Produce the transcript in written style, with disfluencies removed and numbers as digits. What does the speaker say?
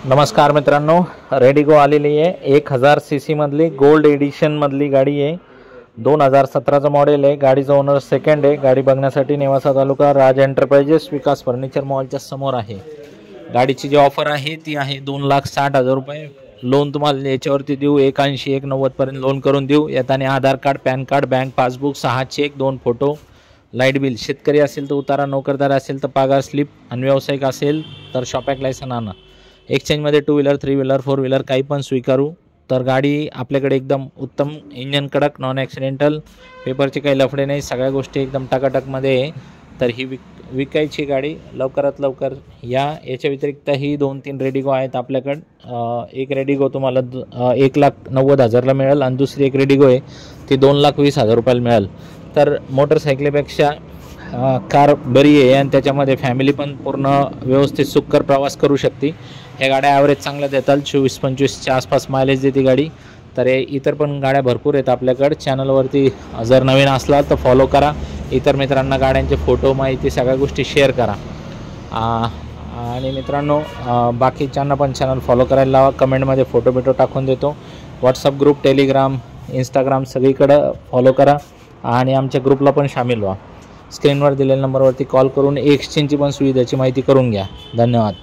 नमस्कार मित्रांनो, रेडिगो आलेली आहे 1000 सीसी मधली गोल्ड एडिशन मधली गाडी आहे। 2017चं मॉडेल आहे। गाडीचा ओनर सेकंड आहे। गाडी बघण्यासाठी नेवासा तालुका राज एंटरप्राइजेस विकास फर्निचर मॉलच्या समोर आहे। गाडीची जी ऑफर आहे ती आहे 2,60,000 रुपये। लोन तुम्हाला याच्यावरती देऊ 81-190 पर्यंत लोन करून देऊ। याताने Aadhaar card, PAN card, bank passbook, 6 cheque, 2 photo, light bill, शेतकरी असेल तर उतारा, नोकरदार असेल तर पगार स्लिप आणि व्यावसायिक असेल तर शॉपॅक लायसन आणा। एक्सचेंजमध्ये 2 व्हीलर, 3 व्हीलर, 4 व्हीलर काही पण स्वीकारू। तर गाडी आपल्याकडे एकदम उत्तम, इंजन कडक, नॉन ॲक्सिडेंटल, पेपरचे काही लफडे नाही, सगळ्या गोष्टी एकदम टकाटकमध्ये आहे। तर ही विकायची गाडी लवकरात लवकर याच्या व्यतिरिक्त ही 2-3 रेडिगो आहेत आपल्याकडं। एक रेडिगो तुम्हाला 1,90,000ला मिळेल आणि दुसरी एक रेडिगो आहे ती 2,20,000 रुपयाला मिळेल। तर मोटरसायकलीपेक्षा कार बरी आहे आणि त्याच्यामध्ये फॅमिली पण पूर्ण व्यवस्थित सुखकर प्रवास करू शकते। ह्या गाड्या ॲव्हरेज चांगल्या देतात, 24-25च्या आसपास मायलेज देते गाडी। तर इतर पण गाड्या भरपूर आहेत आपल्याकडे। चॅनलवरती जर नवीन असला तर फॉलो करा, इतर मित्रांना गाड्यांचे फोटो, माहिती, सगळ्या गोष्टी शेअर करा। आणि मित्रांनो, बाकीच्यांना पण चॅनल फॉलो करायला लावा। कमेंटमध्ये फोटो टाकून देतो। व्हॉट्सअप ग्रुप, टेलिग्राम, इंस्टाग्राम सगळीकडं फॉलो करा आणि आमच्या ग्रुपला पण सामील व्हा। स्क्रीनवर दिलेल्या नंबरवरती कॉल करून एक्सचेंजची पण सुविधेची माहिती करून घ्या। धन्यवाद।